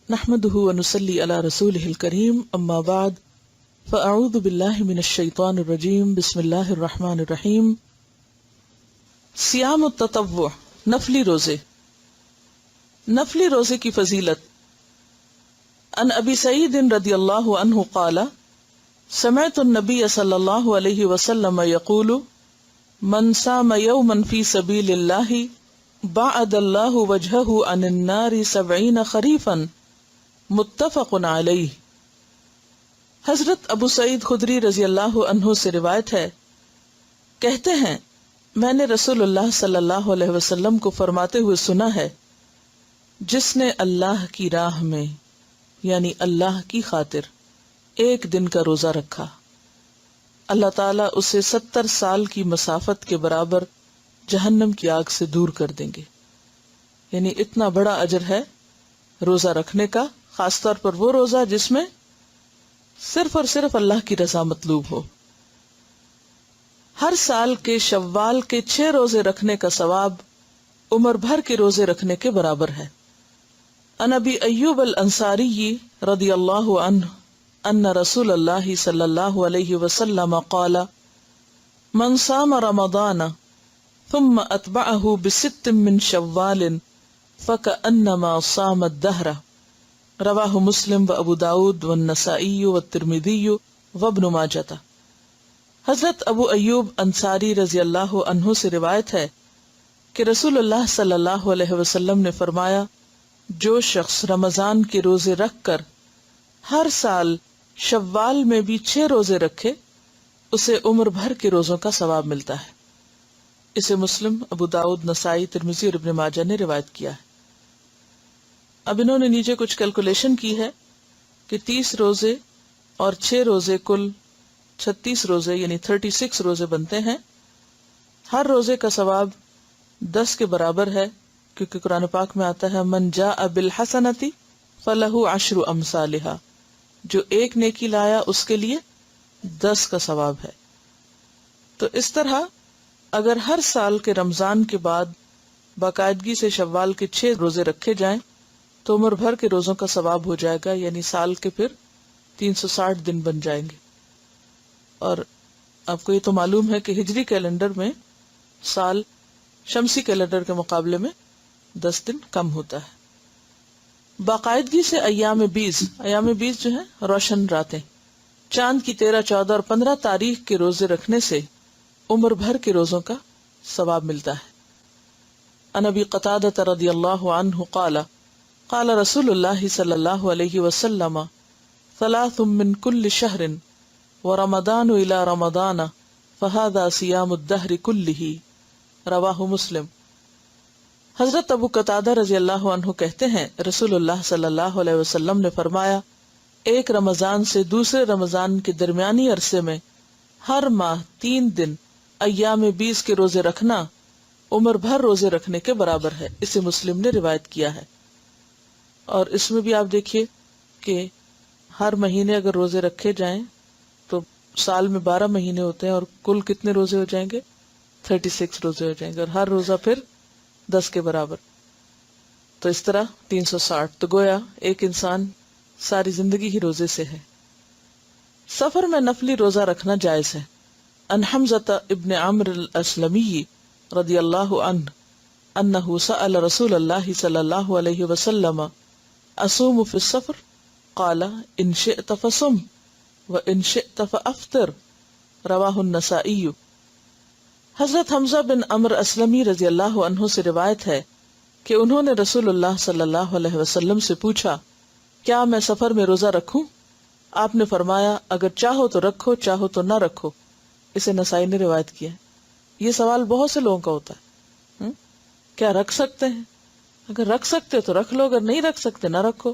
نحمده ونصلي على رسوله الكريم اما بعد فاعوذ بالله من الشیطان الرجیم بسم اللہ الرحمن الرحیم. صیام التطوع، نفلی روزے. نفلی روزے کی فضیلت. عن ابی سعید رضی اللہ عنہ قال سمعت النبی صلی اللہ علیہ وسلم یقول من صام یوما فی سبیل اللہ بعد اللہ وجہہ عن النار 70 خریفا، متفق علیہ. حضرت ابو سعید خدری رضی اللہ عنہ سے روایت ہے، کہتے ہیں میں نے رسول اللہ صلی اللہ علیہ وسلم کو فرماتے ہوئے سنا ہے، جس نے اللہ کی راہ میں یعنی اللہ کی خاطر ایک دن کا روزہ رکھا، اللہ تعالیٰ اسے 70 سال کی مسافت کے برابر جہنم کی آگ سے دور کر دیں گے. یعنی اتنا بڑا اجر ہے روزہ رکھنے کا، خاص طور پر وہ روزہ جس میں صرف اور صرف اللہ کی رضا مطلوب ہو. ہر سال کے شوال کے 6 روزے رکھنے کا ثواب عمر بھر کے روزے رکھنے کے برابر ہے. عن ابی ایوب الانصاری رضی اللہ عنہ ان رسول اللہ صلی اللہ علیہ وسلم قال من صام رمضان ثم اتبعه ب6 من شوال فكأنما صام الدهر. رواہ مسلم و ابو داود والنسائی والترمذی وابن ماجہ. حضرت ابو ایوب انصاری رضی اللہ عنہ سے روایت ہے کہ رسول اللہ صلی اللہ علیہ وسلم نے فرمایا، جو شخص رمضان کے روزے رکھ کر ہر سال شوال میں بھی 6 روزے رکھے اسے عمر بھر کے روزوں کا ثواب ملتا ہے. اسے مسلم، ابو داؤد، نسائی، ترمذی اور ابن ماجہ نے روایت کیا ہے. اب انہوں نے نیچے کچھ کیلکولیشن کی ہے کہ 30 روزے اور 6 روزے کل 36 روزے یعنی 36 روزے بنتے ہیں. ہر روزے کا ثواب 10 کے برابر ہے، کیونکہ قرآن پاک میں آتا ہے من جاء بالحسنۃ فلہ 10 امثالھا، جو ایک نیکی لایا اس کے لیے 10 کا ثواب ہے. تو اس طرح اگر ہر سال کے رمضان کے بعد باقاعدگی سے شوال کے 6 روزے رکھے جائیں تو عمر بھر کے روزوں کا ثواب ہو جائے گا، یعنی سال کے پھر 360 دن بن جائیں گے. اور آپ کو یہ تو معلوم ہے کہ ہجری کیلنڈر میں سال شمسی کیلنڈر کے مقابلے میں 10 دن کم ہوتا ہے. باقاعدگی سے ایام 20 جو ہیں روشن راتیں، چاند کی 13، 14 اور 15 تاریخ کے روزے رکھنے سے عمر بھر کے روزوں کا ثواب ملتا ہے. عن ابی قتادہ رضی اللہ عنہ قال قال رسول اللہ صلی اللہ علیہ وسلم 3 من كل شهر ورمضان الى رمضان فهذا صيام الدهر كله. رواہ مسلم. حضرت ابو قتادہ رضی اللہ عنہ کہتے ہیں رسول اللہ صلی اللہ علیہ وسلم نے فرمایا، ایک رمضان سے دوسرے رمضان کے درمیانی عرصے میں ہر ماہ 3 دن ایام 20 کے روزے رکھنا عمر بھر روزے رکھنے کے برابر ہے. اسے مسلم نے روایت کیا ہے. اور اس میں بھی آپ دیکھیے کہ ہر مہینے اگر روزے رکھے جائیں تو سال میں 12 مہینے ہوتے ہیں اور کل کتنے روزے ہو جائیں گے؟ 36 روزے ہو جائیں گے، اور ہر روزہ پھر 10 کے برابر. تو اس طرح 360. تو گویا ایک انسان ساری زندگی ہی روزے سے ہے. سفر میں نفلی روزہ رکھنا جائز ہے. ان حمزہ ابن عمرو الاسلمی رضی اللہ عنہ انہ سأل رسول اللہ صلی اللہ علیہ وسلم اصوم فی السفر قال ان شئت فصم وان شئت فافطر. رواہ النسائی. حضرت حمزہ بن عمرو اسلمی رضی اللہ عنہ سے روایت ہے کہ انہوں نے رسول اللہ صلی اللہ علیہ وسلم سے پوچھا، کیا میں سفر میں روزہ رکھوں؟ آپ نے فرمایا، اگر چاہو تو رکھو، چاہو تو نہ رکھو. اسے نسائی نے روایت کیا ہے. یہ سوال بہت سے لوگوں کا ہوتا ہے، کیا رکھ سکتے ہیں؟ اگر رکھ سکتے تو رکھ لو، اگر نہیں رکھ سکتے نہ رکھو.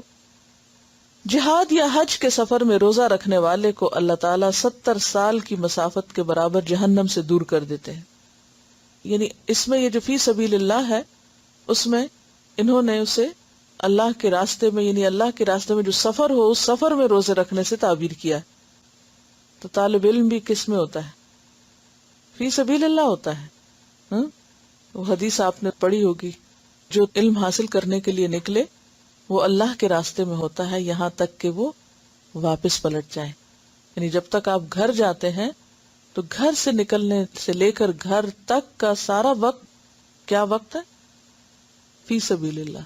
جہاد یا حج کے سفر میں روزہ رکھنے والے کو اللہ تعالیٰ 70 سال کی مسافت کے برابر جہنم سے دور کر دیتے ہیں. یعنی اس میں یہ جو فی سبیل اللہ ہے، اس میں انہوں نے اسے اللہ کے راستے میں، یعنی اللہ کے راستے میں جو سفر ہو اس سفر میں روزے رکھنے سے تعبیر کیا ہے. تو طالب علم بھی کس میں ہوتا ہے؟ فی سبیل اللہ ہوتا ہے. وہ حدیث آپ نے پڑھی ہوگی، جو علم حاصل کرنے کے لیے نکلے وہ اللہ کے راستے میں ہوتا ہے یہاں تک کہ وہ واپس پلٹ جائے. یعنی جب تک آپ گھر جاتے ہیں تو گھر سے نکلنے سے لے کر گھر تک کا سارا وقت کیا وقت ہے؟ فی سبیل اللہ،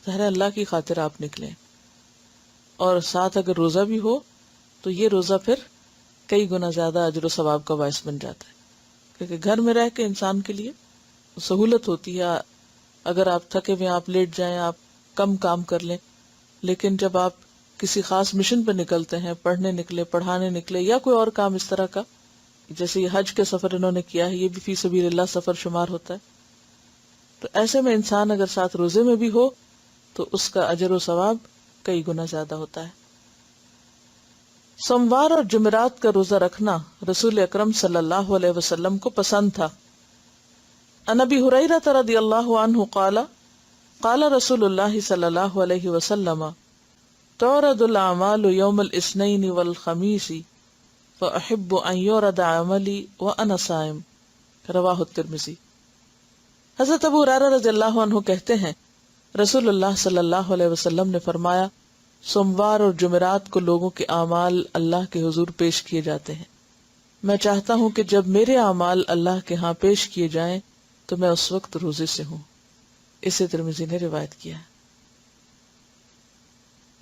ظاہر اللہ کی خاطر آپ نکلیں. اور ساتھ اگر روزہ بھی ہو تو یہ روزہ پھر کئی گنا زیادہ اجر و ثواب کا باعث بن جاتا ہے، کیونکہ گھر میں رہ کے انسان کے لیے سہولت ہوتی ہے. اگر آپ تھکے ہوئے آپ لیٹ جائیں، آپ کم کام کر لیں، لیکن جب آپ کسی خاص مشن پہ نکلتے ہیں، پڑھنے نکلے، پڑھانے نکلے، یا کوئی اور کام اس طرح کا، جیسے یہ حج کے سفر انہوں نے کیا ہے، یہ بھی فی سبیل اللہ سفر شمار ہوتا ہے. تو ایسے میں انسان اگر ساتھ روزے میں بھی ہو تو اس کا اجر و ثواب کئی گنا زیادہ ہوتا ہے. سوموار اور جمعرات کا روزہ رکھنا رسول اکرم صلی اللہ علیہ وسلم کو پسند تھا. عن ابی ہریرہ رضی اللہ عنہ قال قال رسول اللہ صلی اللہ علیہ وسلم تعرض الاعمال یوم الاثنین والخمیس فاحب ان یعرض عملی وانا صائم. رواہ الترمذی. حضرت ابو ہریرہ رضی اللہ عنہ کہتے ہیں رسول اللہ صلی اللہ علیہ وسلم نے فرمایا سوموار اور جمعرات کو لوگوں کے اعمال اللہ کے حضور پیش کیے جاتے ہیں. میں چاہتا ہوں کہ جب میرے اعمال اللہ کے ہاں پیش کیے جائیں تو میں اس وقت روزے سے ہوں. اسے ترمذی نے روایت کیا ہے.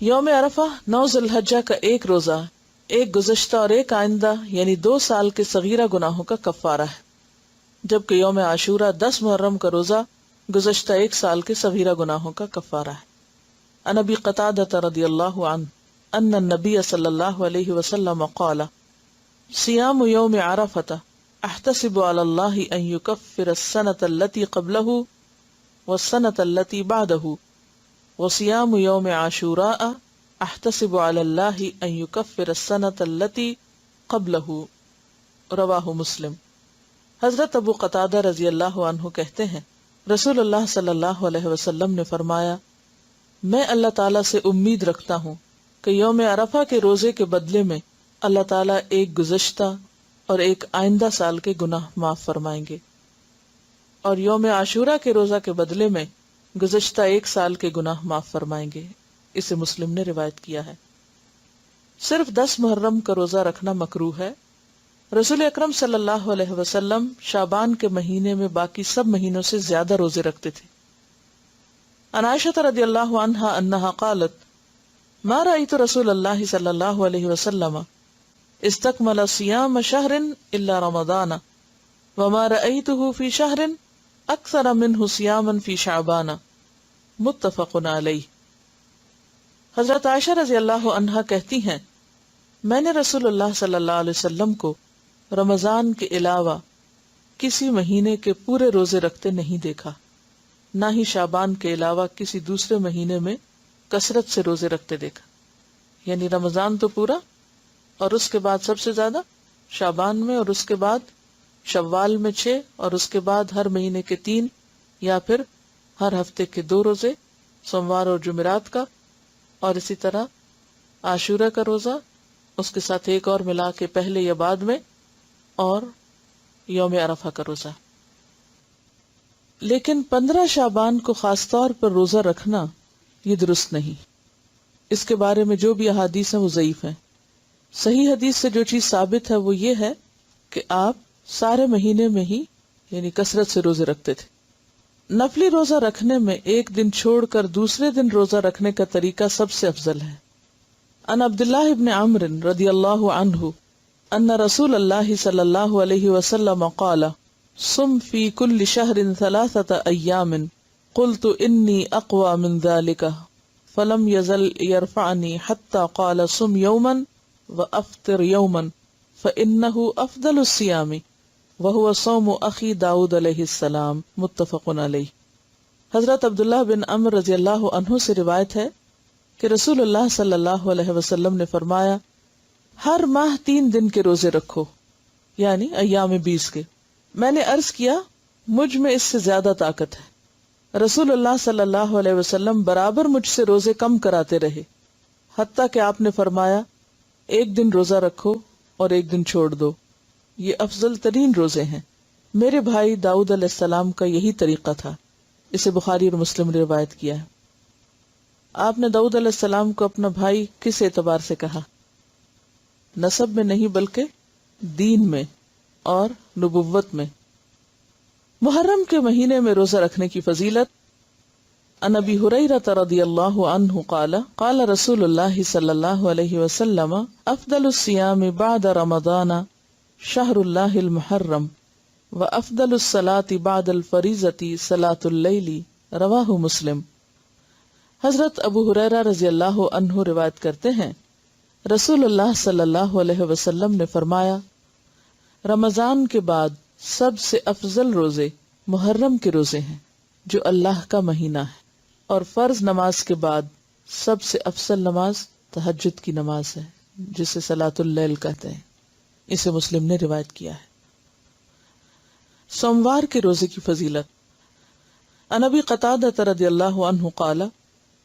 یوم عرفہ 9 ذی الحجہ کا ایک روزہ ایک گزشتہ اور ایک آئندہ یعنی 2 سال کے صغیرہ گناہوں کا کفارہ ہے، جبکہ یوم عاشورہ 10 محرم کا روزہ گزشتہ 1 سال کے صغیرہ گناہوں کا کفارہ ہے. عن ابی قتادہ رضی اللہ عنہ ان النبی صلی اللہ علیہ وسلم قال صیام یوم عرفہ احتسب علی اللہ ان یکفر السنة التي قبلہ والسنة التي بعدہ وصیام یوم عاشوراء احتسب علی اللہ ان یکفر السنة التي قبلہ. رواہ مسلم. حضرت ابو قتادہ رضی اللہ عنہ کہتے ہیں رسول اللہ صلی اللہ علیہ وسلم نے فرمایا میں اللہ تعالیٰ سے امید رکھتا ہوں کہ یوم عرفہ کے روزے کے بدلے میں اللہ تعالیٰ ایک گزشتہ اور ایک آئندہ سال کے گناہ معاف فرمائیں گے، اور یوم عاشورہ کے روزہ کے بدلے میں گزشتہ 1 سال کے گناہ معاف فرمائیں گے. اسے مسلم نے روایت کیا ہے. صرف 10 محرم کا روزہ رکھنا مکروہ ہے. رسول اکرم صلی اللہ علیہ وسلم شعبان کے مہینے میں باقی سب مہینوں سے زیادہ روزے رکھتے تھے. عن عائشہ رضی اللہ عنہا انہا قالت ما رأیت رسول اللہ صلی اللہ علیہ وسلم استکمل صیام شہر الا رمضان وما رأیتہ فی شہر اکثر منہ صیاما فی شعبان. متفق علیہ. حضرت عائشہ رضی اللہ عنہا کہتی ہیں میں نے رسول اللہ صلی اللہ علیہ وسلم کو رمضان کے علاوہ کسی مہینے کے پورے روزے رکھتے نہیں دیکھا، نہ ہی شعبان کے علاوہ کسی دوسرے مہینے میں کثرت سے روزے رکھتے دیکھا. یعنی رمضان تو پورا، اور اس کے بعد سب سے زیادہ شعبان میں، اور اس کے بعد شوال میں 6، اور اس کے بعد ہر مہینے کے 3 یا پھر ہر ہفتے کے 2 روزے، سوموار اور جمعرات کا، اور اسی طرح عاشورہ کا روزہ، اس کے ساتھ ایک اور ملا کے پہلے یا بعد میں، اور یوم عرفہ کا روزہ. لیکن 15 شعبان کو خاص طور پر روزہ رکھنا یہ درست نہیں. اس کے بارے میں جو بھی احادیث ہیں وہ ضعیف ہیں. صحیح حدیث سے جو چیز ثابت ہے وہ یہ ہے کہ آپ سارے مہینے میں ہی یعنی کثرت سے روزے رکھتے تھے. نفلی روزہ رکھنے میں ایک دن چھوڑ کر دوسرے دن روزہ رکھنے کا طریقہ سب سے افضل ہے. ان عبداللہ ابن عمرو رضی اللہ عنہ ان رسول اللہ صلی اللہ علیہ وسلم قال صم فی کل شہر 3 ایام قلت انی اقوى من ذلك فلم يزل يرفعني حتى قال صم يوما وافطر يوما فانه افضل الصيام وهو صوم اخی داؤد علیہ السلام. متفق علیہ. حضرت عبداللہ بن عمرو رضی اللہ عنہ سے روایت ہے کہ رسول اللہ صلی اللہ علیہ وسلم نے فرمایا ہر ماہ 3 دن کے روزے رکھو، یعنی ایام 20 کے. میں نے عرض کیا مجھ میں اس سے زیادہ طاقت ہے. رسول اللہ صلی اللہ علیہ وسلم برابر مجھ سے روزے کم کراتے رہے، حتیٰ کہ آپ نے فرمایا 1 دن روزہ رکھو اور 1 دن چھوڑ دو، یہ افضل ترین روزے ہیں. میرے بھائی داؤد علیہ السلام کا یہی طریقہ تھا. اسے بخاری اور مسلم نے روایت کیا ہے. آپ نے داؤد علیہ السلام کو اپنا بھائی کس اعتبار سے کہا؟ نسب میں نہیں بلکہ دین میں اور نبوت میں۔ محرم کے مہینے میں روزہ رکھنے کی فضیلت۔ عن ابی ہریرہ رضی اللہ عنہ قال قال رسول اللہ صلی اللہ علیہ وسلم افضل الصیام بعد رمضان شہر اللہ المحرم وافضل الصلاة بعد الفریضۃ صلاة اللیل، رواہ مسلم۔ حضرت ابو ہریرہ رضی اللہ عنہ روایت کرتے ہیں، رسول اللہ صلی اللہ علیہ وسلم نے فرمایا، رمضان کے بعد سب سے افضل روزے محرم کے روزے ہیں جو اللہ کا مہینہ ہے، اور فرض نماز کے بعد سب سے افضل نماز تہجد کی نماز ہے جسے صلاۃ اللیل کہتے ہیں۔ اسے مسلم نے روایت کیا ہے۔ سوموار کے روزے کی فضیلت۔ عن ابی قتادہ رضی اللہ عنہ قال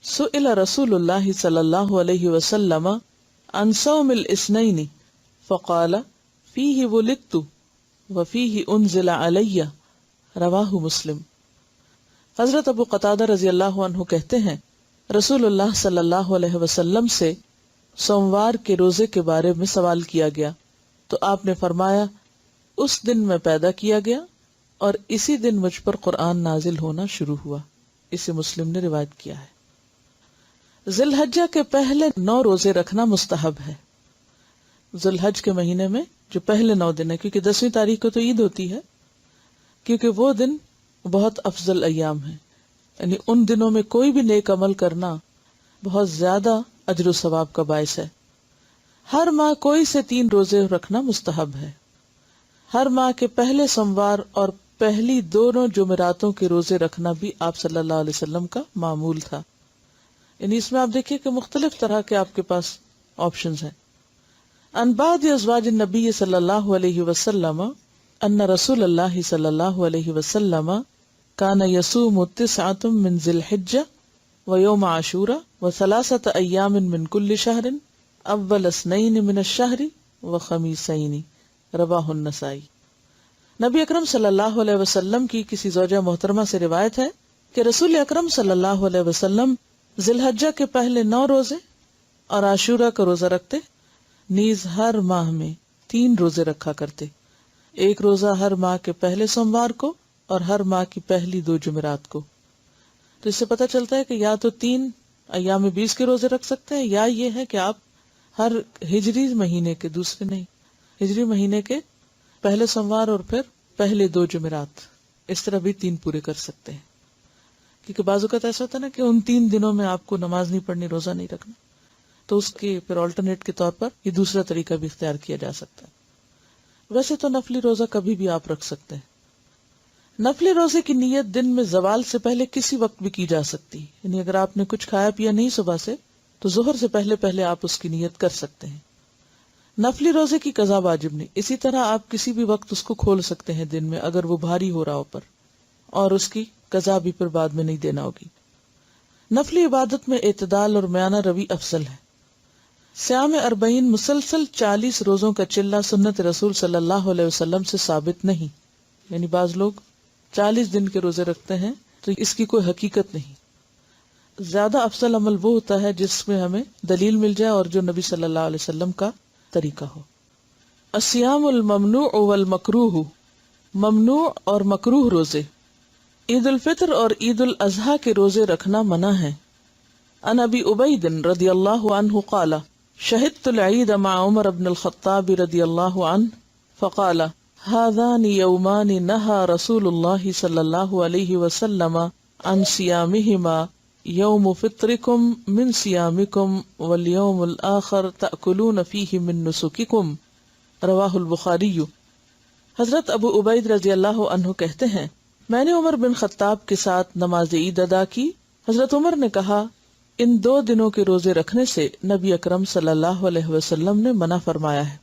سئل رسول اللہ صلی اللہ علیہ وسلم عن صوم الاثنین فقال فیہ ولدت وفیہ انزل علی، رواہ مسلم۔ حضرت ابو قتادہ رضی اللہ عنہ کہتے ہیں، رسول اللہ صلی اللہ علیہ وسلم سے سوموار کے روزے کے بارے میں سوال کیا گیا تو آپ نے فرمایا، اس دن میں پیدا کیا گیا اور اسی دن مجھ پر قرآن نازل ہونا شروع ہوا۔ اسے مسلم نے روایت کیا ہے۔ ذی الحجہ کے پہلے 9 روزے رکھنا مستحب ہے۔ ذی الحج کے مہینے میں جو پہلے 9 دن ہے، کیونکہ 10ویں تاریخ کو تو عید ہوتی ہے، کیونکہ وہ دن بہت افضل ایام ہیں، یعنی ان دنوں میں کوئی بھی نیک عمل کرنا بہت زیادہ اجر و ثواب کا باعث ہے۔ ہر ماہ کوئی سے 3 روزے رکھنا مستحب ہے۔ ہر ماہ کے پہلے سوموار اور پہلی دونوں جمعراتوں کے روزے رکھنا بھی آپ صلی اللہ علیہ وسلم کا معمول تھا۔ یعنی اس میں آپ دیکھیے کہ مختلف طرح کے آپ کے پاس آپشنز ہیں۔ عن بعض ازواج النبی صلی اللہ علیہ وسلم ان رسول اللہ صلی اللہ علیہ وسلم کان یصوم 9 من ذی الحجہ ویوم عاشورہ و3 ایام من کل شہر اول 2 من الشہر وخمیسین، رواہ النسائی۔ نبی اکرم صلی اللہ علیہ وسلم کی کسی زوجہ محترمہ سے روایت ہے کہ رسول اکرم صلی اللہ علیہ وسلم ذی الحجہ کے پہلے 9 روزے اور عاشورہ کا روزہ رکھتے، نیز ہر ماہ میں 3 روزے رکھا کرتے، ایک روزہ ہر ماہ کے پہلے سوموار کو اور ہر ماہ کی پہلی 2 جمعرات کو۔ تو اس سے پتہ چلتا ہے کہ یا تو 3 ایام 20 کے روزے رکھ سکتے ہیں، یا یہ ہے کہ آپ ہر ہجری مہینے کے دوسرے نہیں، ہجری مہینے کے پہلے سوموار اور پھر پہلے 2 جمعرات، اس طرح بھی 3 پورے کر سکتے ہیں۔ کیونکہ بعض اوقات ایسا ہوتا ہے نا کہ ان 3 دنوں میں آپ کو نماز نہیں پڑھنی، روزہ نہیں رکھنا، تو اس کے پھر آلٹرنیٹ کے طور پر یہ دوسرا طریقہ بھی اختیار کیا جا سکتا ہے۔ ویسے تو نفلی روزہ کبھی بھی آپ رکھ سکتے ہیں۔ نفلی روزے کی نیت دن میں زوال سے پہلے کسی وقت بھی کی جا سکتی، یعنی اگر آپ نے کچھ کھایا پیا نہیں صبح سے تو ظہر سے پہلے آپ اس کی نیت کر سکتے ہیں۔ نفلی روزے کی قضا واجب نہیں، اسی طرح آپ کسی بھی وقت اس کو کھول سکتے ہیں دن میں اگر وہ بھاری ہو رہا ہو پر، اور اس کی قضا بھی پھر بعد میں نہیں دینا ہوگی۔ نفلی عبادت میں اعتدال اور میانہ روی افضل ہے۔ صیام 40 مسلسل 40 روزوں کا چلہ سنت رسول صلی اللہ علیہ وسلم سے ثابت نہیں، یعنی بعض لوگ 40 دن کے روزے رکھتے ہیں تو اس کی کوئی حقیقت نہیں۔ زیادہ افضل عمل وہ ہوتا ہے جس میں ہمیں دلیل مل جائے اور جو نبی صلی اللہ علیہ وسلم کا طریقہ ہو۔ الصیام الممنوع والمکروہ، ممنوع اور مکروہ روزے۔ عید الفطر اور عید الاضحیٰ کے روزے رکھنا منع ہے۔ عن ابی عبید رضی اللہ عنہ قال شہدت العید مع عمر بن الخطاب رضی اللہ عنہ فقال هذان يومان نهى رسول الله صلی اللہ علیہ وسلم عن صيامهما يوم فطركم من صيامكم واليوم الآخر تأكلون فيه من نسككم، رواہ البخاری۔ حضرت ابو عبید رضی اللہ عنہ کہتے ہیں، میں نے عمر بن خطاب کے ساتھ نماز عید ادا کی۔ حضرت عمر نے کہا، ان 2 دنوں کے روزے رکھنے سے نبی اکرم صلی اللہ علیہ وسلم نے منع فرمایا ہے۔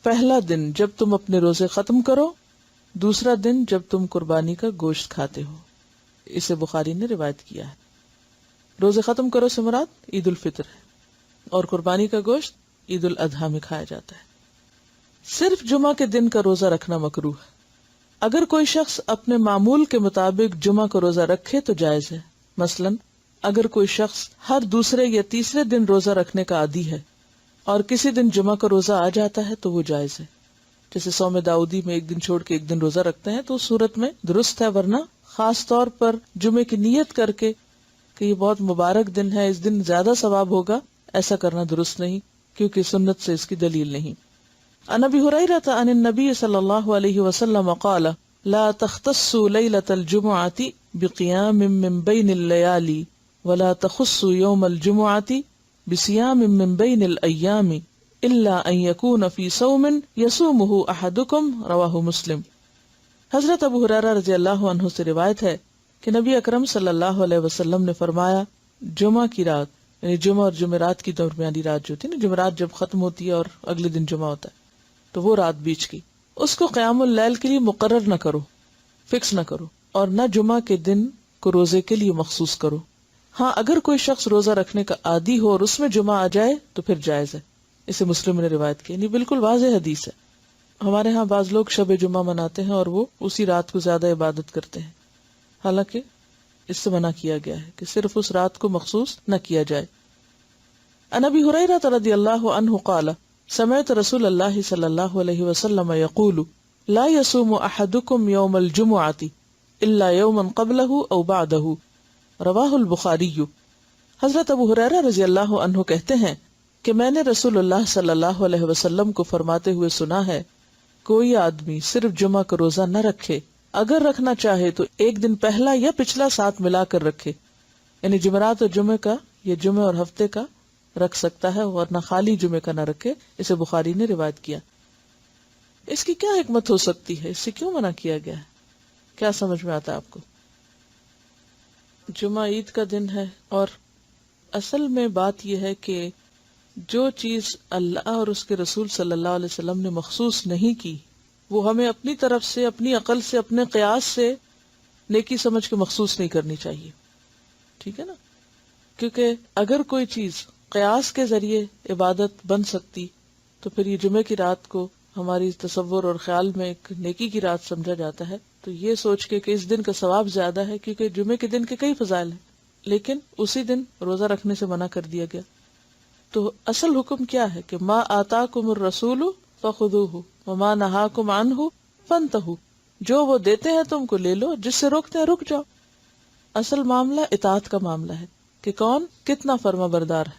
پہلا دن جب تم اپنے روزے ختم کرو، دوسرا دن جب تم قربانی کا گوشت کھاتے ہو۔ اسے بخاری نے روایت کیا ہے۔ روزے ختم کرو سے مراد عید الفطر ہے، اور قربانی کا گوشت عید الاضحیٰ میں کھایا جاتا ہے۔ صرف جمعہ کے دن کا روزہ رکھنا مکروہ ہے۔ اگر کوئی شخص اپنے معمول کے مطابق جمعہ کا روزہ رکھے تو جائز ہے، مثلا اگر کوئی شخص ہر دوسرے یا تیسرے دن روزہ رکھنے کا عادی ہے اور کسی دن جمعہ کا روزہ آ جاتا ہے تو وہ جائز ہے. جیسے صوم داؤدی میں ایک دن چھوڑ کے ایک دن روزہ رکھتے ہیں تو اس صورت میں درست ہے، ورنہ خاص طور پر جمعے کی نیت کر کے کہ یہ بہت مبارک دن ہے، اس دن زیادہ ثواب ہوگا، ایسا کرنا درست نہیں، کیونکہ سنت سے اس کی دلیل نہیں. عن ابی ہریرہ عن النبی صلی اللہ علیہ وسلم قال لا تختصوا لیلۃ الجمعۃ بقیام من بین اللیالی ولا تخصوا یوم الجمعۃ بصیام من بین الایام الا ان یکون فی صوم یصومہ احدکم رواہ مسلم. حضرت ابو ہریرہ رضی اللہ عنہ سے روایت ہے کہ نبی اکرم صلی اللہ علیہ وسلم نے فرمایا، جمعہ کی رات یعنی جمعہ اور جمعرات کی درمیانی رات جو ہوتی ہے نا، جمعرات جب ختم ہوتی ہے اور اگلے دن جمعہ ہوتا ہے تو وہ رات بیچ کی، اس کو قیام اللیل کے لیے مقرر نہ کرو، فکس نہ کرو، اور نہ جمعہ کے دن کو روزے کے لیے مخصوص کرو. ہاں اگر کوئی شخص روزہ رکھنے کا عادی ہو اور اس میں جمعہ آ جائے تو پھر جائز ہے. اسے مسلم نے روایت کی، یعنی بالکل واضح حدیث ہے. ہمارے ہاں بعض لوگ شب جمعہ مناتے ہیں اور وہ اسی رات کو زیادہ عبادت کرتے ہیں، حالانکہ اس سے منع کیا گیا ہے کہ صرف اس رات کو مخصوص نہ کیا جائے. عن ابی ہریرہ رضی اللہ عنہ قال سمعت رسول اللہ صلی اللہ علیہ وسلم یقول لا یصوم احدکم یوم الجمعۃ الا یوما قبلہ او بعدہ رواہ البخاری. حضرت ابو ہریرہ رضی اللہ عنہ کہتے ہیں کہ میں نے رسول اللہ صلی اللہ علیہ وسلم کو فرماتے ہوئے سنا ہے، کوئی آدمی صرف جمعہ کا روزہ نہ رکھے، اگر رکھنا چاہے تو ایک دن پہلا یا پچھلا ساتھ ملا کر رکھے، یعنی جمعرات اور جمعے کا یا جمعے اور ہفتے کا رکھ سکتا ہے، ورنہ خالی جمعے کا نہ رکھے. اسے بخاری نے روایت کیا. اس کی کیا حکمت ہو سکتی ہے؟ اس سے کیوں منع کیا گیا ہے؟ کیا سمجھ میں آتا ہے آپ کو؟ جمعہ عید کا دن ہے، اور اصل میں بات یہ ہے کہ جو چیز اللہ اور اس کے رسول صلی اللہ علیہ وسلم نے مخصوص نہیں کی وہ ہمیں اپنی طرف سے، اپنی عقل سے، اپنے قیاس سے نیکی سمجھ کے مخصوص نہیں کرنی چاہیے. ٹھیک ہے نا؟ کیونکہ اگر کوئی چیز قیاس کے ذریعے عبادت بن سکتی تو پھر یہ جمعے کی رات کو ہماری تصور اور خیال میں ایک نیکی کی رات سمجھا جاتا ہے، تو یہ سوچ کے کہ اس دن کا ثواب زیادہ ہے، کیونکہ جمعے کے دن کے کئی فضائل ہیں، لیکن اسی دن روزہ رکھنے سے منع کر دیا گیا. تو اصل حکم کیا ہے کہ ما آتاکم الرسول فخذوہ وما نہاکم عنہ فانتہوا، جو وہ دیتے ہیں تم کو لے لو، جس سے روکتے ہیں رک جاؤ. اصل معاملہ اطاعت کا معاملہ ہے کہ کون کتنا فرما بردار ہے.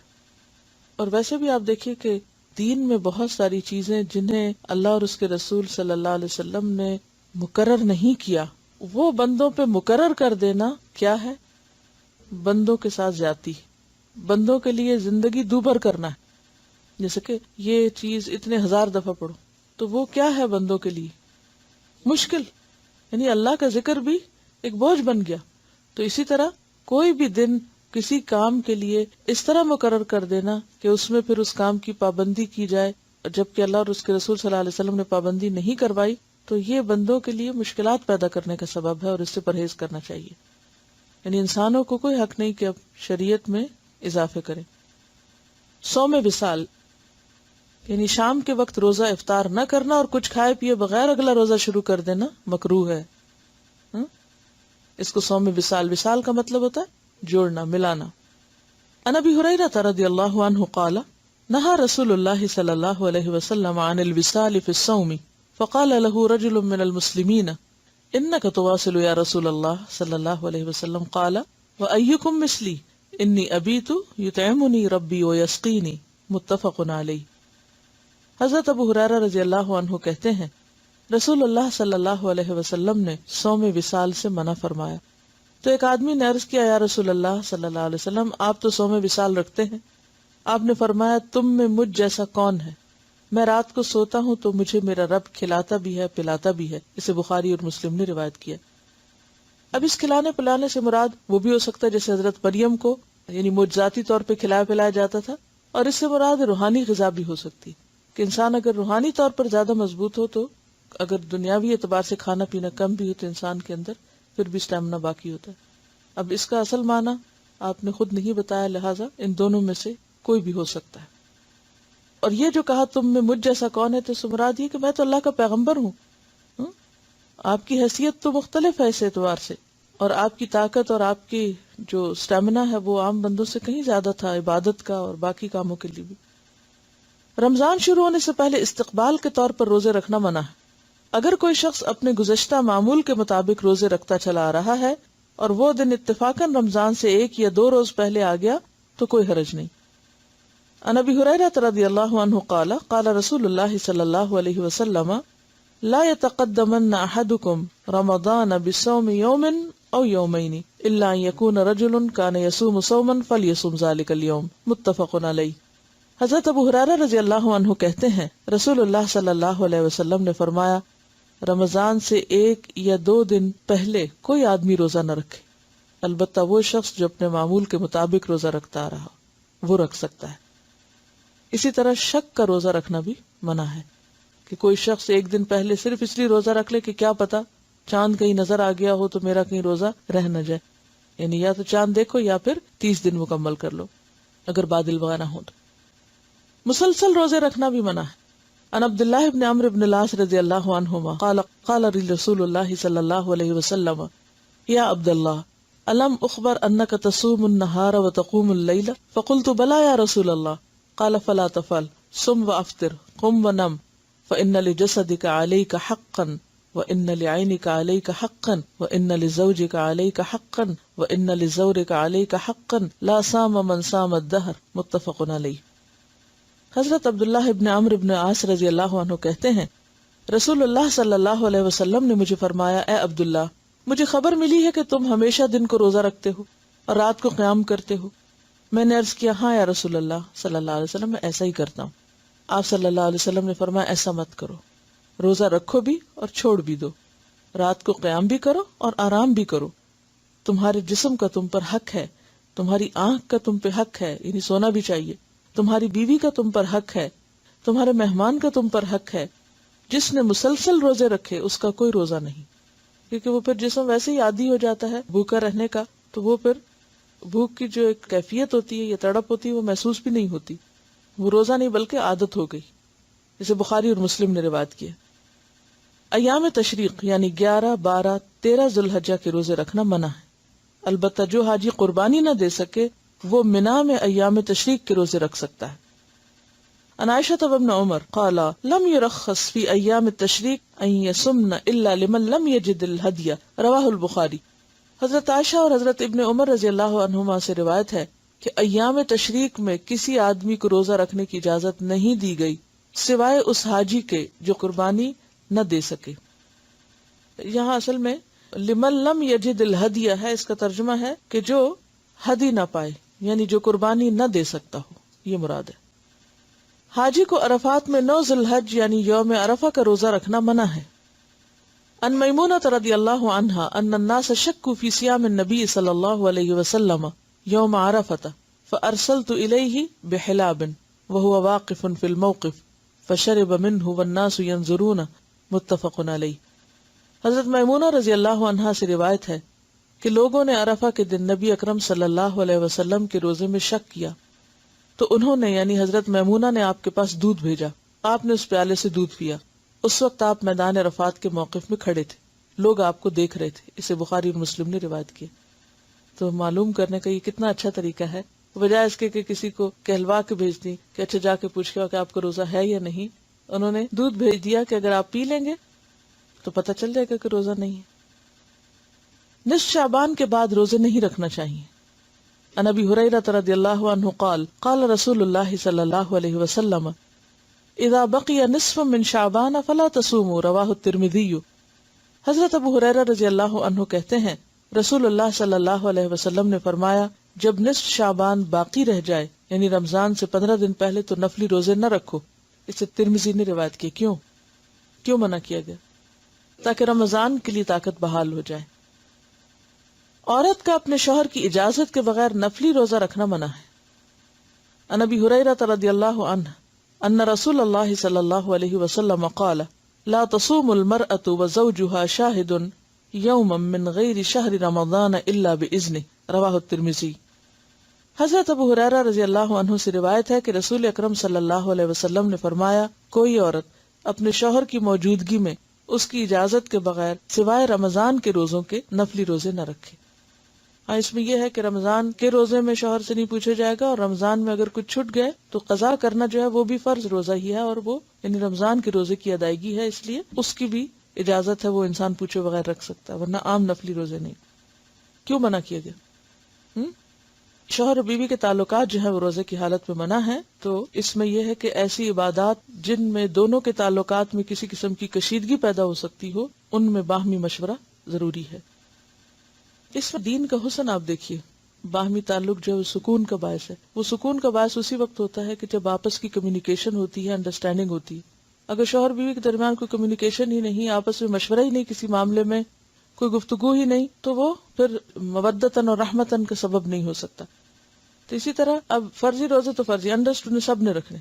اور ویسے بھی آپ دیکھیے کہ دین میں بہت ساری چیزیں جنہیں اللہ اور اس کے رسول صلی اللہ علیہ وسلم نے مقرر نہیں کیا، وہ بندوں پہ مقرر کر دینا کیا ہے؟ بندوں کے ساتھ زیادتی، بندوں کے لیے زندگی دوبھر کرنا ہے. جیسے کہ یہ چیز اتنے 1000 دفعہ پڑھو تو وہ کیا ہے بندوں کے لیے؟ مشکل، یعنی اللہ کا ذکر بھی ایک بوجھ بن گیا. تو اسی طرح کوئی بھی دن کسی کام کے لیے اس طرح مقرر کر دینا کہ اس میں پھر اس کام کی پابندی کی جائے، جبکہ اللہ اور اس کے رسول صلی اللہ علیہ وسلم نے پابندی نہیں کروائی، تو یہ بندوں کے لیے مشکلات پیدا کرنے کا سبب ہے، اور اس سے پرہیز کرنا چاہیے. یعنی انسانوں کو کوئی حق نہیں کہ اب شریعت میں اضافے کریں. صوم وصال یعنی شام کے وقت روزہ افطار نہ کرنا اور کچھ کھائے پیے بغیر اگلا روزہ شروع کر دینا مکروہ ہے. اس کو صوم وصال، وصال کا مطلب ہوتا ہے جوڑنا، ملانا. عن ابی ہریرہ رضی اللہ عنہ قال نہى رسول اللہ صلی اللہ علیہ وسلم عن الوصال في الصوم فقال له رجل من المسلمین انك تواصل یا رسول اللہ صلی اللہ علیہ وسلم قال وأيكم مثلی انی ابیت یطعمنی ربی ویسقینی متفق علیہ. حضرت ابو ہریرہ رضی اللہ عنہ کہتے ہیں رسول اللہ صلی اللہ علیہ وسلم نے صوم وصال سے منع فرمایا. تو ایک آدمی نے عرض کیا، یا رسول اللہ صلی اللہ علیہ وسلم، آپ تو صوم وصال رکھتے ہیں. آپ نے فرمایا، تم میں مجھ جیسا کون ہے؟ میں رات کو سوتا ہوں تو مجھے میرا رب کھلاتا بھی ہے پلاتا بھی ہے. اسے بخاری اور مسلم نے روایت کیا. اب اس کھلانے پلانے سے مراد وہ بھی ہو سکتا ہے جیسے حضرت مریم کو یعنی معجزاتی طور پہ کھلایا پلایا جاتا تھا، اور اس سے مراد روحانی غذا بھی ہو سکتی کہ انسان اگر روحانی طور پر زیادہ مضبوط ہو تو اگر دنیاوی اعتبار سے کھانا پینا کم بھی ہو تو انسان کے اندر پھر بھی اسٹیمنا باقی ہوتا ہے. اب اس کا اصل معنی آپ نے خود نہیں بتایا، لہٰذا ان دونوں میں سے کوئی بھی ہو سکتا ہے. اور یہ جو کہا تم میں مجھ جیسا کون ہے، تو مراد یہ کہ میں تو اللہ کا پیغمبر ہوں. آپ کی حیثیت تو مختلف ہے اس اعتبار سے، اور آپ کی طاقت اور آپ کی جو اسٹیمنا ہے وہ عام بندوں سے کہیں زیادہ تھا، عبادت کا اور باقی کاموں کے لیے بھی۔ رمضان شروع ہونے سے پہلے استقبال کے طور پر روزے رکھنا منع ہے۔ اگر کوئی شخص اپنے گزشتہ معمول کے مطابق روزے رکھتا چلا آ رہا ہے اور وہ دن اتفاقاً رمضان سے 1 یا 2 روز پہلے آ گیا تو کوئی حرج نہیں۔ عن ابی ہریرہ رضی اللہ عنہ قال قال رسول اللہ صلی اللہ علیہ وسلم لا يتقدمن احدكم رمضان بصوم يوم او يومين الا ان يكون رجل كان يصوم صوما فليصوم ذلك اليوم متفق علیہ۔ حضرت ابو ہریرہ رضی اللہ عنہ کہتے ہیں رسول اللہ صلی اللہ علیہ وسلم نے فرمایا رمضان سے 1 یا 2 دن پہلے کوئی آدمی روزہ نہ رکھے، البتہ وہ شخص جو اپنے معمول کے مطابق روزہ رکھتا آ رہا وہ رکھ سکتا ہے۔ اسی طرح شک کا روزہ رکھنا بھی منع ہے کہ کوئی شخص 1 دن پہلے صرف اس لیے روزہ رکھ لے کہ کیا پتا چاند کہیں نظر آ گیا ہو تو میرا کہیں روزہ رہ نہ جائے، یعنی یا تو چاند دیکھو یا پھر 30 دن مکمل کر لو اگر بادل وغیرہ نہ ہو تو۔ مسلسل روزے رکھنا بھی منع ہے۔ عن عبداللہ بن عمرو بن العاص رضی اللہ عنہما قال قال رسول اللہ صلی اللہ علیہ وسلم یا عبداللہ الم اخبر انک تصوم النہار وتقوم اللیل فقلت بلا یا رسول اللہ قال فلا تفعل صم وافطر قم ونم فإن لجسدك عليك حقا وإن لعينك عليك حقا وإن لزوجك عليك حقا وإن لزورك عليك حقا لا صام من صام الدهر متفق علیہ۔ حضرت عبداللہ ابن عمرو ابن عاص رضی اللہ عنہ کہتے ہیں رسول اللہ صلی اللہ علیہ وسلم نے مجھے فرمایا اے عبداللہ مجھے خبر ملی ہے کہ تم ہمیشہ دن کو روزہ رکھتے ہو اور رات کو قیام کرتے ہو۔ میں نے عرض کیا ہاں یا رسول اللہ صلی اللہ علیہ وسلم میں ایسا ہی کرتا ہوں۔ آپ صلی اللہ علیہ وسلم نے فرمایا ایسا مت کرو، روزہ رکھو بھی اور چھوڑ بھی دو، رات کو قیام بھی کرو اور آرام بھی کرو، تمہارے جسم کا تم پر حق ہے، تمہاری آنکھ کا تم پہ حق ہے یعنی سونا بھی چاہیے، تمہاری بیوی کا تم پر حق ہے، تمہارے مہمان کا تم پر حق ہے۔ جس نے مسلسل روزے رکھے اس کا کوئی روزہ نہیں، کیونکہ وہ پھر جسم ویسے ہی عادی ہو جاتا ہے بھوکا رہنے کا، تو وہ پھر بھوک کی جو ایک کیفیت ہوتی ہے یا تڑپ ہوتی ہے وہ محسوس بھی نہیں ہوتی، وہ روزہ نہیں بلکہ عادت ہو گئی، جسے بخاری اور مسلم نے روایت کیا۔ ایام تشریق یعنی 11، 12، 13 ذوالحجہ کے روزے رکھنا منع ہے، البتہ جو حاجی قربانی نہ دے سکے وہ منا میں ایام تشریق کے روزے رکھ سکتا ہے۔ عن عائشہ وابن عمر قال لم يرخص في ایام التشریق ان يصمن الا لمن لم يجد الهدي رواہ البخاری۔ حضرت عائشہ اور حضرت ابن عمر رضی اللہ عنہما سے روایت ہے کہ ایام تشریق میں کسی آدمی کو روزہ رکھنے کی اجازت نہیں دی گئی سوائے اس حاجی کے جو قربانی نہ دے سکے۔ یہاں اصل میں لمن لم یجد الہدی ہے، اس کا ترجمہ ہے کہ جو ہدی نہ پائے یعنی جو قربانی نہ دے سکتا ہو، یہ مراد ہے۔ حاجی کو عرفات میں 9 ذی الحج یعنی یوم عرفہ کا روزہ رکھنا منع ہے۔ ان میمونہ رضی اللہ عنہا ان الناس شکوا فی صیام النبی صلی اللہ علیہ وسلم یوم عرفہ فارسلت الیہ بحلاب وهو واقف فی الموقف فشرب منه والناس ينظرون متفق علیہ۔ حضرت میمونہ رضی اللہ عنہا سے روایت ہے کہ لوگوں نے عرفہ کے دن نبی اکرم صلی اللہ علیہ وسلم کے روزے میں شک کیا تو انہوں نے یعنی حضرت میمونہ نے آپ کے پاس دودھ بھیجا، آپ نے اس پیالے سے دودھ پیا۔ اس وقت آپ میدان عرفات کے موقف میں کھڑے تھے، لوگ آپ کو دیکھ رہے تھے، اسے بخاری اور مسلم نے روایت کیا۔ تو معلوم کرنے کا یہ کتنا اچھا طریقہ ہے، بجائے اس کے کہ کسی کو کہلوا کے بھیج دی کہ اچھا جا کے پوچھ کے کہ آپ کا روزہ ہے یا نہیں، انہوں نے دودھ بھیج دیا کہ اگر آپ پی لیں گے تو پتہ چل جائے گا کہ روزہ نہیں ہے۔ نصف شعبان کے بعد روزے نہیں رکھنا چاہیے۔ عن ابی ہریرہ رضی اللہ عنہ قال قال رسول اللہ صلی اللہ علیہ وسلم اذا بقی نصف من شعبان فلا تصوموا رواہ الترمذی۔ حضرت ابو ہریرہ رضی اللہ عنہ کہتے ہیں رسول اللہ صلی اللہ علیہ وسلم نے فرمایا جب نصف شعبان باقی رہ جائے یعنی رمضان سے 15 دن پہلے تو نفلی روزے نہ رکھو۔ اسے ترمذی نے روایت کی۔ کیوں منع کیا گیا؟ تاکہ رمضان کے لیے طاقت بحال ہو جائے۔ عورت کا اپنے شوہر کی اجازت کے بغیر نفلی روزہ رکھنا منع ہے۔ عن ابی ہریرہ رضی اللہ عنہ ان رسول اللہ صلی اللہ علیہ وسلم قال لا تصوم المرأة وزوجها شاهد یوما من غیر شہر رمضان الا باذنه رواہ الترمذی۔ حضرت ابو ہریرہ رضی اللہ عنہ سے روایت ہے کہ رسول اکرم صلی اللہ علیہ وسلم نے فرمایا کوئی عورت اپنے شوہر کی موجودگی میں اس کی اجازت کے بغیر سوائے رمضان کے روزوں کے نفلی روزے نہ رکھے۔ اس میں یہ ہے کہ رمضان کے روزے میں شوہر سے نہیں پوچھا جائے گا، اور رمضان میں اگر کچھ چھٹ گئے تو قضا کرنا جو ہے وہ بھی فرض روزہ ہی ہے، اور وہ یعنی رمضان کے روزے کی ادائیگی ہے، اس لیے اس کی بھی اجازت ہے، وہ انسان پوچھے بغیر رکھ سکتا ہے، ورنہ عام نفلی روزے نہیں۔ کیوں منع کیا گیا؟ شوہر اور بیوی کے تعلقات جو ہے وہ روزے کی حالت میں منع ہے، تو اس میں یہ ہے کہ ایسی عبادات جن میں دونوں کے تعلقات میں کسی قسم کی کشیدگی پیدا ہو سکتی ہو، ان میں باہمی مشورہ ضروری ہے۔ اس میں دین کا حسن آپ دیکھیے، باہمی تعلق جو ہے سکون کا باعث ہے۔ وہ سکون کا باعث اسی وقت ہوتا ہے کہ جب آپس کی کمیونیکیشن ہوتی ہے، انڈرسٹینڈنگ ہوتی ہے۔ اگر شوہر بیوی کے درمیان کوئی کمیونیکیشن ہی نہیں، آپس میں مشورہ ہی نہیں، کسی معاملے میں کوئی گفتگو ہی نہیں، تو وہ پھر مودتاً اور رحمتاً کا سبب نہیں ہو سکتا۔ تو اسی طرح اب فرضی روزے تو فرضی انڈرسٹوڈ سب نے رکھنے،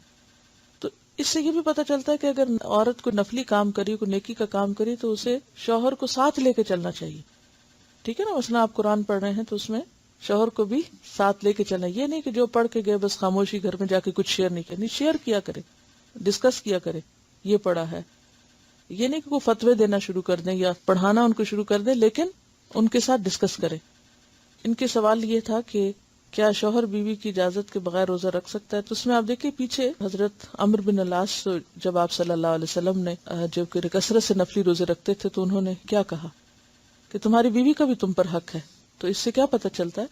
تو اس سے یہ بھی پتہ چلتا ہے کہ اگر عورت کو نفلی کام کری، کوئی نیکی کا کام کری، تو اسے شوہر کو ساتھ لے کے چلنا چاہیے۔ ٹھیک ہے نا، مثلا آپ قرآن پڑھ رہے ہیں تو اس میں شوہر کو بھی ساتھ لے کے چلنا، یہ نہیں کہ جو پڑھ کے گئے بس خاموشی گھر میں جا کے کچھ شیئر نہیں کرنی، شیئر کیا کرے، ڈسکس کیا کرے، یہ پڑھا ہے، یہ نہیں کہ وہ فتوے دینا شروع کر دیں یا پڑھانا ان کو شروع کر دیں، لیکن ان کے ساتھ ڈسکس کرے۔ ان کے سوال یہ تھا کہ کیا شوہر بیوی کی اجازت کے بغیر روزہ رکھ سکتا ہے؟ تو اس میں آپ دیکھیں پیچھے حضرت عمرو بن العاص جب آپ صلی اللہ علیہ وسلم نے جب کہ کثرت سے نفلی روزے رکھتے تھے تو انہوں نے کیا کہا کہ تمہاری بیوی کا بھی تم پر حق ہے۔ تو اس سے کیا پتہ چلتا ہے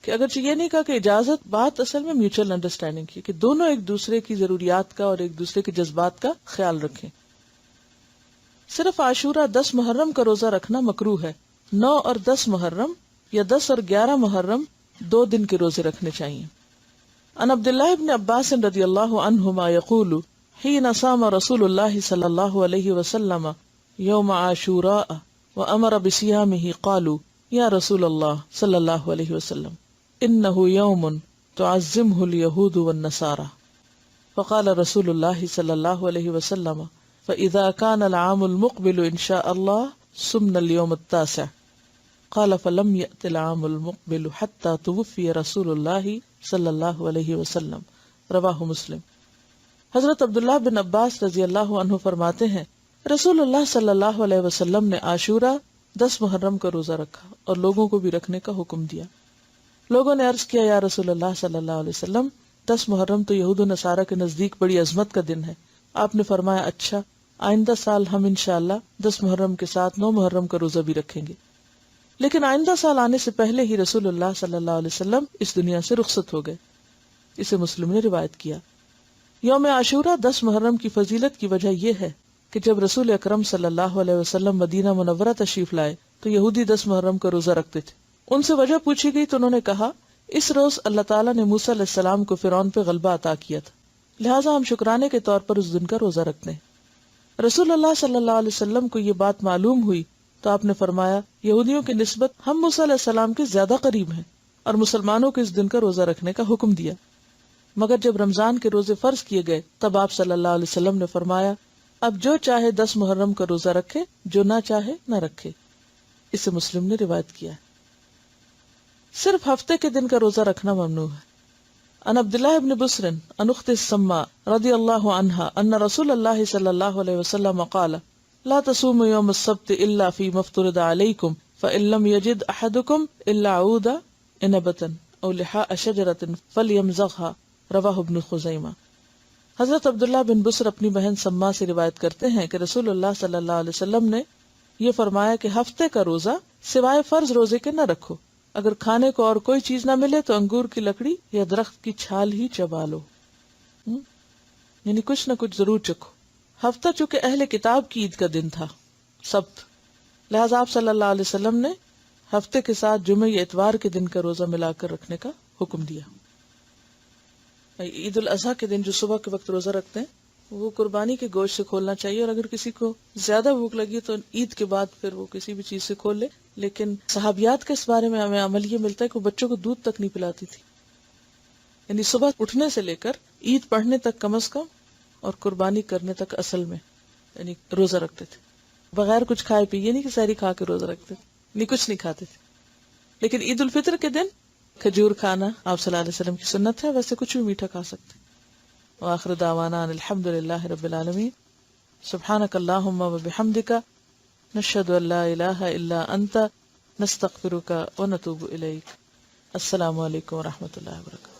کہ اگرچہ یہ نہیں کہا کہ اجازت، بات اصل میں میوچل انڈرسٹینڈنگ کی، کہ دونوں ایک دوسرے کی ضروریات کا اور ایک دوسرے کے جذبات کا خیال رکھیں۔ صرف عاشورہ 10 محرم کا روزہ رکھنا مکروہ ہے۔ 9 اور 10 محرم یا 10 اور 11 محرم 2 دن کے روزے رکھنے چاہیے۔ عن عبداللہ ابن عباس رضی اللہ عنہما یقول حین صام رسول اللہ صلی اللہ علیہ وسلم یوم عاشوراء وامر بصیامہ قالوا یا رسول اللہ صلی اللہ علیہ وسلم انہ یوم تعظمہ الیہود والنصارى فقال رسول اللہ صلی اللہ علیہ وسلم فاذا كان العام المقبل ان شاء اللہ صمنا اليوم التاسع قال فلم يأت العام المقبل حتى توفي رسول اللہ صلی اللہ علیہ وسلم رواہ مسلم۔ حضرت عبداللہ بن عباس رضی اللہ عنہ فرماتے ہیں رسول اللہ صلی اللہ علیہ وسلم نے عاشورہ 10 محرم کا روزہ رکھا اور لوگوں کو بھی رکھنے کا حکم دیا۔ لوگوں نے عرض کیا یا رسول اللہ صلی اللہ علیہ وسلم 10 محرم تو یہود و نصارہ کے نزدیک بڑی عظمت کا دن ہے۔ آپ نے فرمایا اچھا، آئندہ سال ہم انشاءاللہ 10 محرم کے ساتھ 9 محرم کا روزہ بھی رکھیں گے۔ لیکن آئندہ سال آنے سے پہلے ہی رسول اللہ صلی اللہ علیہ وسلم اس دنیا سے رخصت ہو گئے۔ اسے مسلم نے روایت کیا۔ یوم عاشورہ 10 محرم کی فضیلت کی وجہ یہ ہے کہ جب رسول اکرم صلی اللہ علیہ وسلم مدینہ منورہ تشریف لائے تو یہودی 10 محرم کا روزہ رکھتے تھے۔ ان سے وجہ پوچھی گئی تو انہوں نے کہا اس روز اللہ تعالیٰ نے موسیٰ علیہ السلام کو فرعون پہ غلبہ عطا کیا تھا، لہٰذا ہم شکرانے کے طور پر اس دن کا روزہ رکھتے ہیں۔ رسول اللہ صلی اللہ علیہ وسلم کو یہ بات معلوم ہوئی تو آپ نے فرمایا یہودیوں کی نسبت ہم موسیٰ علیہ السلام کے زیادہ قریب ہیں، اور مسلمانوں کو اس دن کا روزہ رکھنے کا حکم دیا۔ مگر جب رمضان کے روزے فرض کیے گئے تب آپ صلی اللہ علیہ وسلم نے فرمایا اب جو چاہے 10 محرم کا روزہ رکھے، جو نہ چاہے نہ رکھے۔ اسے مسلم نے روایت کیا ہے۔ صرف ہفتے کے دن کا روزہ رکھنا ممنوع ہے۔ ان عبداللہ ابن بسر ان اخت السماء رضی اللہ عنہا ان رسول اللہ صلی اللہ علیہ وسلم قال لا تصوموا يوم السبت الا فيما افترض عليكم فان لم يجد احدكم الا عود عنبة او لحاء شجرة فليمزغها رواہ ابن خزیمہ۔ حضرت عبداللہ بن بسر اپنی بہن سما سے روایت کرتے ہیں کہ رسول اللہ صلی اللہ علیہ وسلم نے یہ فرمایا کہ ہفتے کا روزہ سوائے فرض روزے کے نہ رکھو، اگر کھانے کو اور کوئی چیز نہ ملے تو انگور کی لکڑی یا درخت کی چھال ہی چبا لو، یعنی کچھ نہ کچھ ضرور چکھو۔ ہفتہ چونکہ اہل کتاب کی عید کا دن تھا سبت، لہذا آپ صلی اللہ علیہ وسلم نے ہفتے کے ساتھ جمعہ یا اتوار کے دن کا روزہ ملا کر رکھنے کا حکم دیا۔ عید الاضحیٰ کے دن جو صبح کے وقت روزہ رکھتے ہیں وہ قربانی کے گوشت سے کھولنا چاہیے، اور اگر کسی کو زیادہ بھوک لگی تو عید کے بعد پھر وہ کسی بھی چیز سے کھول لے۔ لیکن صحابیات کے اس بارے میں ہمیں عمل یہ ملتا ہے کہ وہ بچوں کو دودھ تک نہیں پلاتی تھی، یعنی صبح اٹھنے سے لے کر عید پڑھنے تک کم از کم، اور قربانی کرنے تک اصل میں یعنی روزہ رکھتے تھے بغیر کچھ کھائے پیے، نہیں کہ سحری کھا کے روزہ رکھتے تھے، نہیں کچھ نہیں کھاتے تھے۔ لیکن عید الفطر کے دن کھجور کھانا آپ صلی اللہ علیہ وسلم کی سنت ہے، ویسے کچھ بھی میٹھا کھا سکتے۔ وآخر دعوانا ان الحمد للہ رب العالمین۔ سبحانک اللہم و بحمدک، نشہد ان لا الہ الا انت، نستغفرک و نتوب الیک۔ السلام علیکم و رحمۃ اللہ وبرکاتہ۔